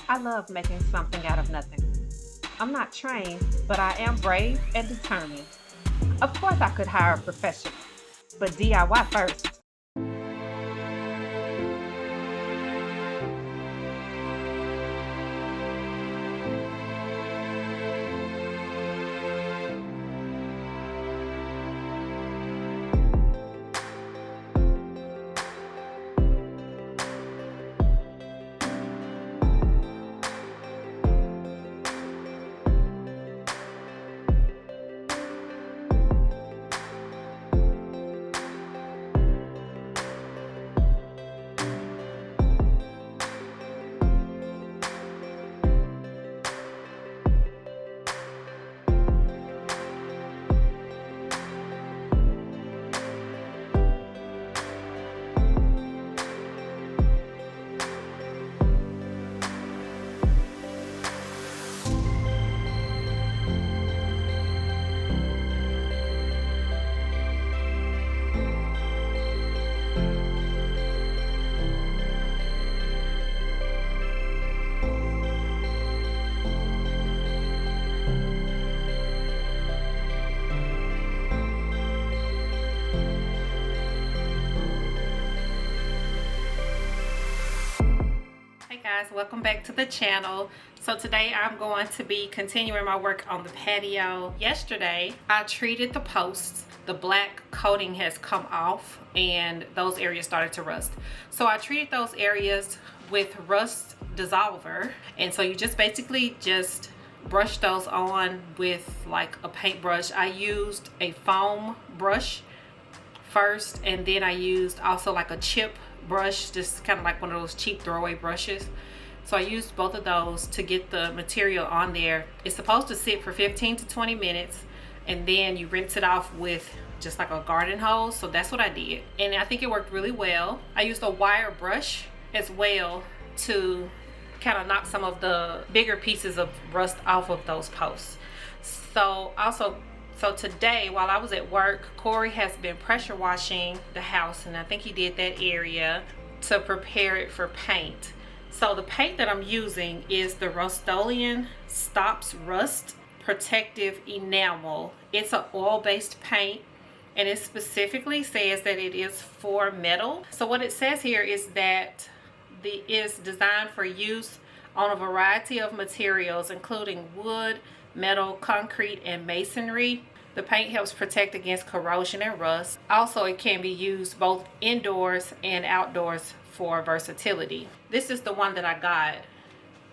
I love making something out of nothing. I'm not trained, but I am brave and determined. Of course, I could hire a professional, but DIY first. Hey guys, welcome back to the channel. So today I'm going to be continuing my work on the patio. Yesterday I treated the posts. The black coating has come off and those areas started to rust. So I treated those areas with Rust Dissolver, and so you just basically just brush those on with like a paintbrush. I used a foam brush first, and then I used also like a chip brush, just kind of like one of those cheap throwaway brushes. So I used both of those to get the material on there. It's supposed to sit for 15 to 20 minutes, and then you rinse it off with just like a garden hose. So that's what I did, and I think it worked really well. I used a wire brush as well to kind of knock some of the bigger pieces of rust off of those posts. So today, while I was at work, Corey has been pressure washing the house, and I think he did that area to prepare it for paint. So the paint that I'm using is the Rust-Oleum Stops Rust Protective Enamel. It's an oil-based paint, and it specifically says that it is for metal. So what it says here is that it is designed for use on a variety of materials, including wood, metal, concrete, and masonry. The paint helps protect against corrosion and rust. Also, it can be used both indoors and outdoors for versatility. This is the one that I got.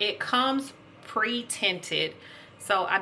It comes pre-tinted, so I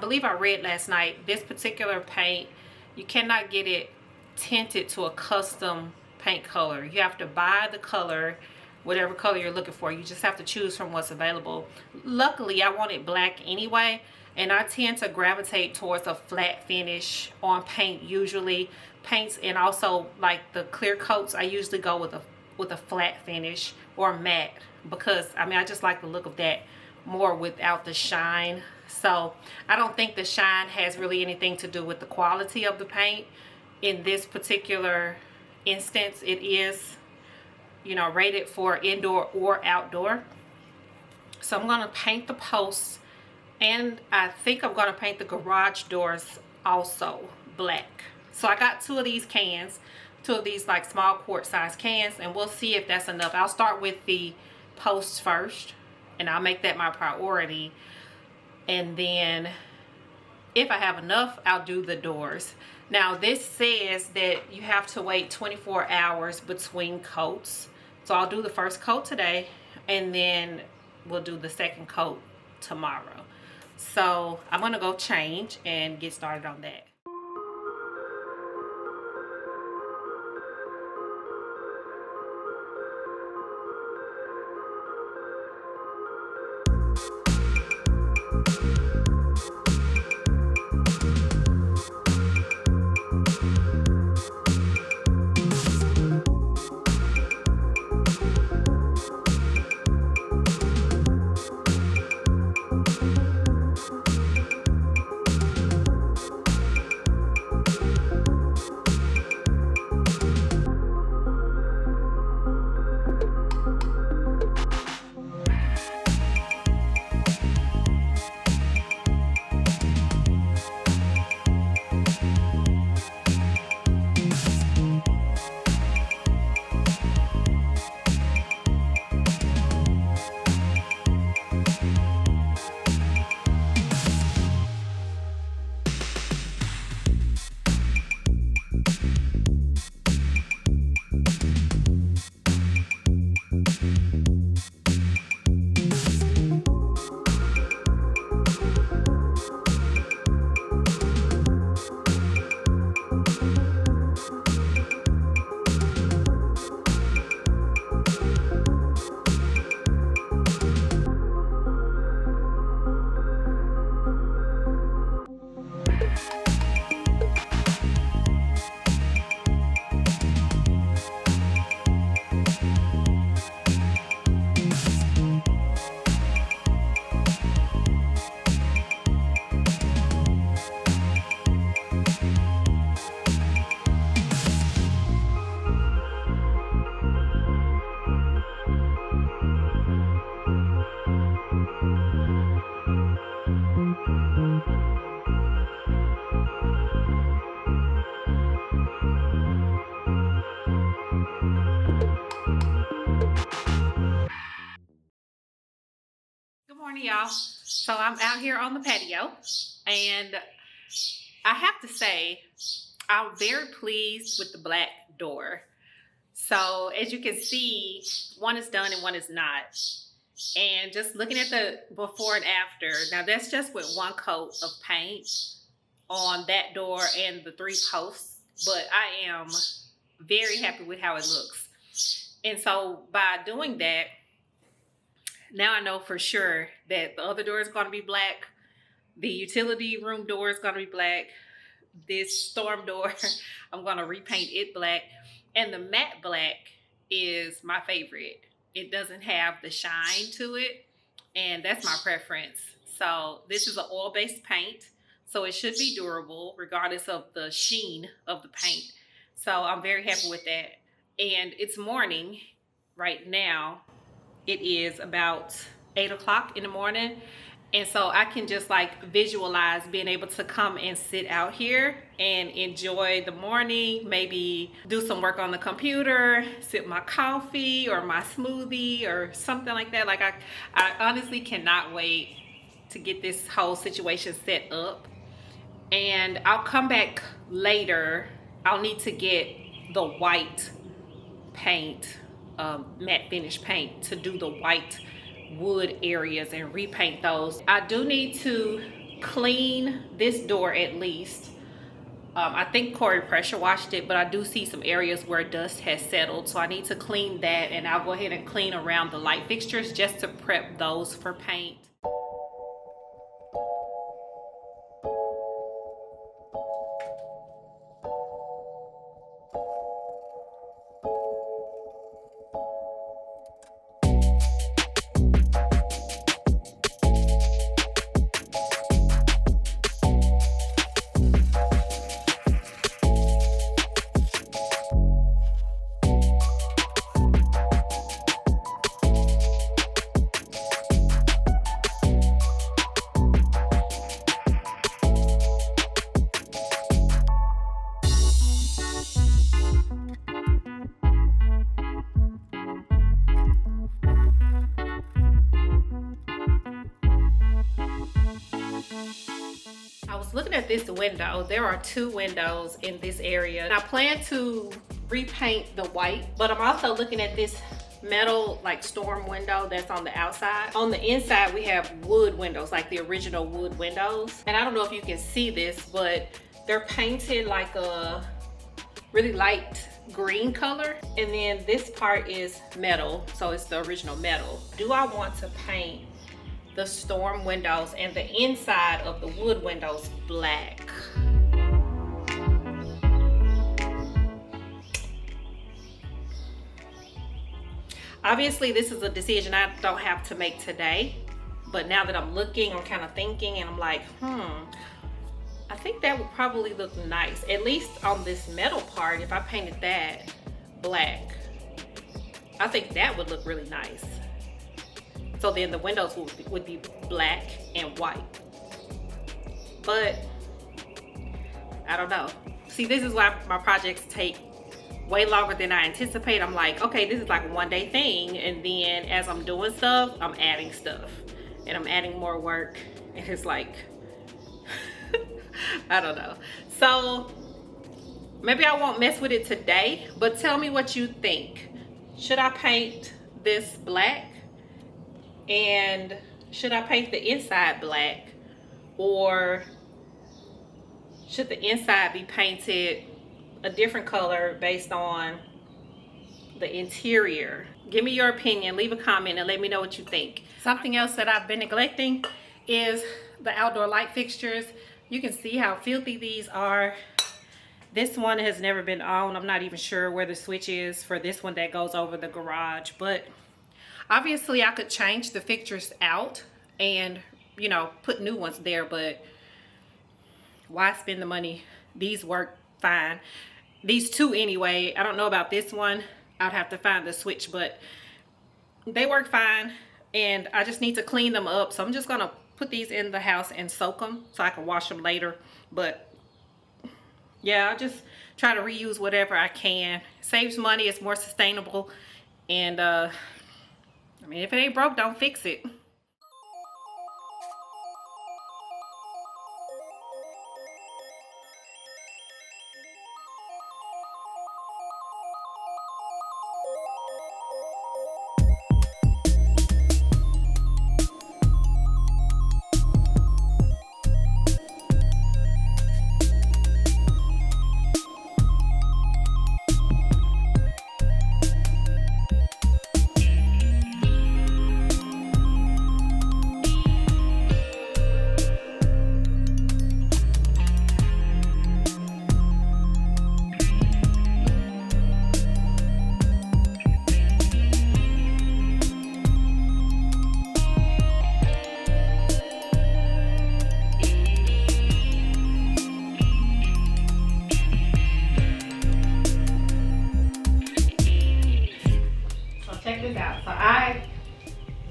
believe I read last night, this particular paint, you cannot get it tinted to a custom paint color. You have to buy the color, whatever color you're looking for. You just have to choose from what's available. Luckily, I wanted black anyway, and I tend to gravitate towards a flat finish on paint usually. Paints and also like the clear coats, I usually go with a flat finish or matte, because I just like the look of that more without the shine. So I don't think the shine has really anything to do with the quality of the paint. In this particular instance, it is, rated for indoor or outdoor. So I'm going to paint the posts, and I think I'm going to paint the garage doors also black. So I got two of these like small quart size cans, and we'll see if that's enough. I'll start with the posts first, and I'll make that my priority, and then if I have enough, I'll do the doors. Now this says that you have to wait 24 hours between coats. So I'll do the first coat today, and then we'll do the second coat tomorrow. So I'm gonna go change and get started on that. Morning, y'all. So I'm out here on the patio, and I have to say I'm very pleased with the black door. So as you can see, one is done and one is not. And just looking at the before and after, now that's just with one coat of paint on that door and the 3 posts, but I am very happy with how it looks. And so by doing that, now I know for sure that the other door is going to be black. The utility room door is going to be black. This storm door, I'm going to repaint it black. And the matte black is my favorite. It doesn't have the shine to it, and that's my preference. So this is an oil-based paint, so it should be durable regardless of the sheen of the paint. So I'm very happy with that. And it's morning right now. It is about 8 o'clock in the morning. And so I can just like visualize being able to come and sit out here and enjoy the morning, maybe do some work on the computer, sip my coffee or my smoothie or something like that. Like I honestly cannot wait to get this whole situation set up. And I'll come back later. I'll need to get the white paint, matte finish paint, to do the white wood areas and repaint those. I do need to clean this door at least. I think Corey pressure washed it, but I do see some areas where dust has settled, so I need to clean that, and I'll go ahead and clean around the light fixtures just to prep those for paint. I was looking at this window. There are 2 windows in this area, and I plan to repaint the white, but I'm also looking at this metal like storm window that's on the outside. On the inside we have wood windows, like the original wood windows, and I don't know if you can see this, but they're painted like a really light green color, and then this part is metal, so it's the original metal. Do I want to paint the storm windows and the inside of the wood windows black? Obviously this is a decision I don't have to make today, but now that I'm looking, I'm kind of thinking, and I'm like, I think that would probably look nice, at least on this metal part. If I painted that black, I think that would look really nice. So then the windows would be black and white. But I don't know. See, this is why my projects take way longer than I anticipate. I'm like, okay, this is like a one-day thing, and then as I'm doing stuff, I'm adding stuff, and I'm adding more work, and it's like I don't know. So maybe I won't mess with it today, but tell me what you think. Should I paint this black? And should I paint the inside black, or should the inside be painted a different color based on the interior? Give me your opinion, leave a comment, and let me know what you think. Something else that I've been neglecting is the outdoor light fixtures. You can see how filthy these are. This one has never been on. I'm not even sure where the switch is for this one that goes over the garage, but obviously I could change the fixtures out and, you know, put new ones there, but why spend the money? These work fine. These 2 anyway. I don't know about this one. I'd have to find the switch, but they work fine, and I just need to clean them up. So I'm just gonna put these in the house and soak them so I can wash them later. But yeah, I just try to reuse whatever I can. Saves money, it's more sustainable, and I mean, if it ain't broke, don't fix it.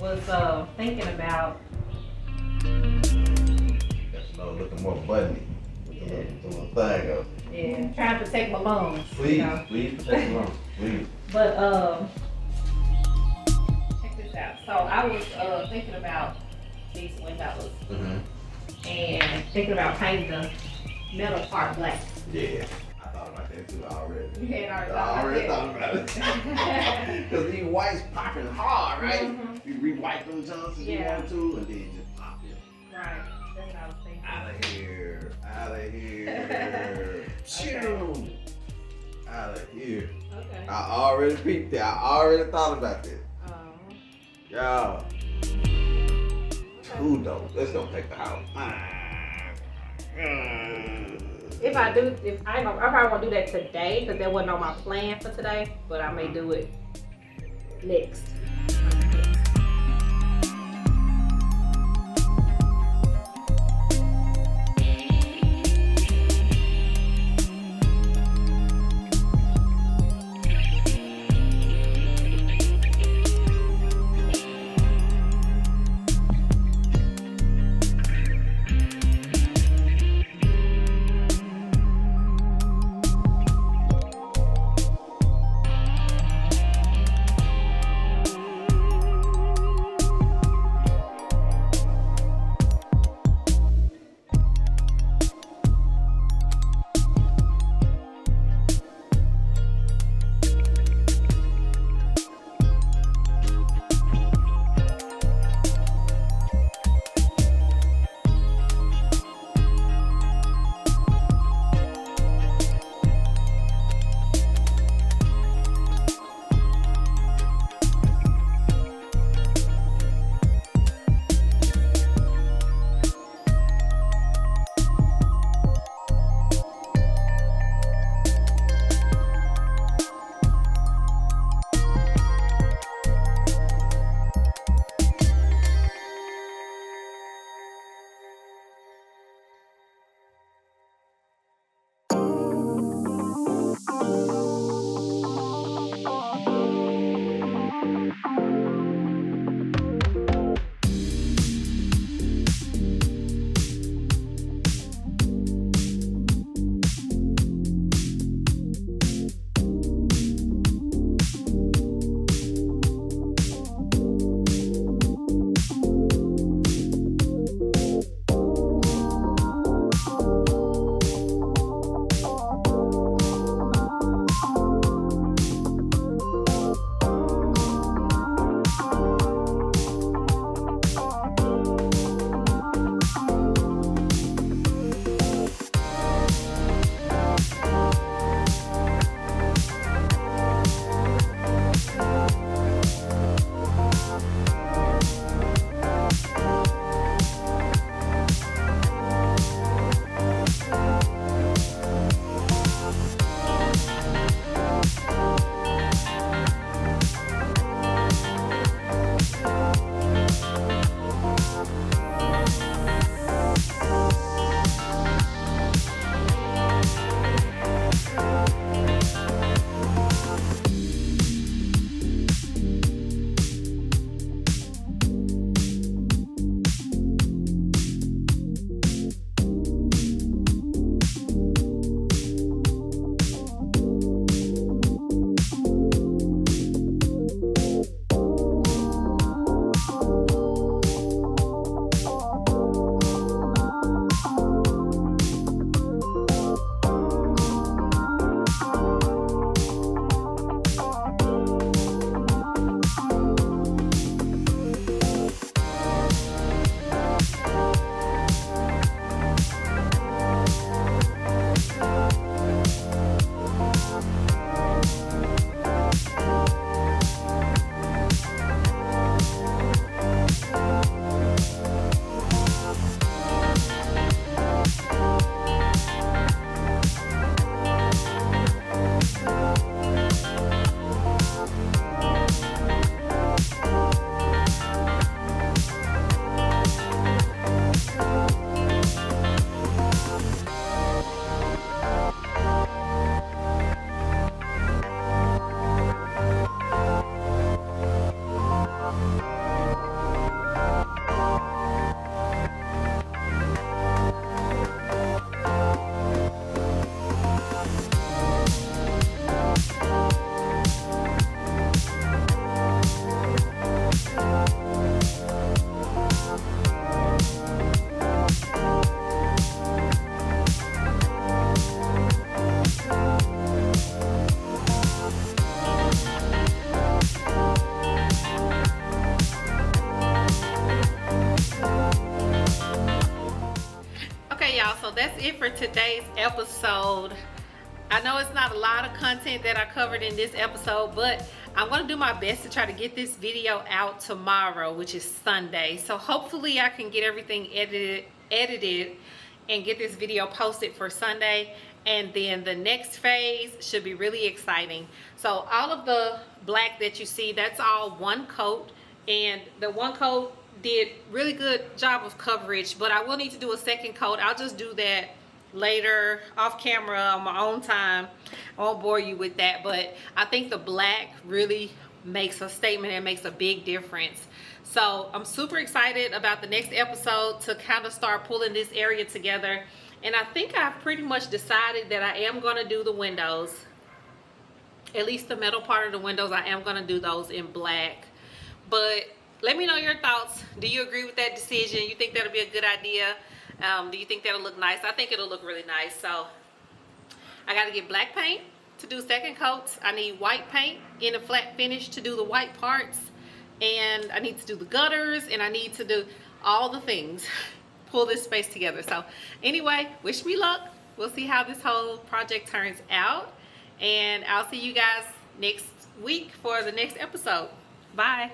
was thinking about. That's looking more bunny with the little thing up. Yeah, trying to protect my lungs. Please, You know? please protect your lungs, please. But check this out. So I was thinking about these windows and thinking about painting the metal part black. Yeah, I thought about that too already. You had I already thought thought about it. Because these whites popping hard, right? Mhm. You re-wipe them Johnsons if you Yeah. want to, and then just pop it. Right. That's what I was thinking. Out of here. Out of here. Shoo. Out of here. Okay. I already peeped it. I already thought about this. Yeah. Too dope. Let's go take the house. If I do, I probably won't do that today because that wasn't on my plan for today, but I may do it next. that's it for today's episode. I know it's not a lot of content that I covered in this episode, but I'm going to do my best to try to get this video out tomorrow, which is Sunday. So hopefully I can get everything edited and get this video posted for Sunday. And then the next phase should be really exciting. So all of the black that you see, that's all one coat. And the one coat did really good job of coverage, but I will need to do a second coat. I'll just do that later off camera on my own time. I won't bore you with that, but I think the black really makes a statement and makes a big difference. So I'm super excited about the next episode to kind of start pulling this area together. And I think I've pretty much decided that I am going to do the windows, at least the metal part of the windows. I am going to do those in black. But let me know your thoughts. Do you agree with that decision? You think that'll be a good idea? Do you think that'll look nice? I think it'll look really nice. So I got to get black paint to do second coats. I need white paint in a flat finish to do the white parts. And I need to do the gutters, and I need to do all the things. Pull this space together. So anyway, wish me luck. We'll see how this whole project turns out. And I'll see you guys next week for the next episode. Bye.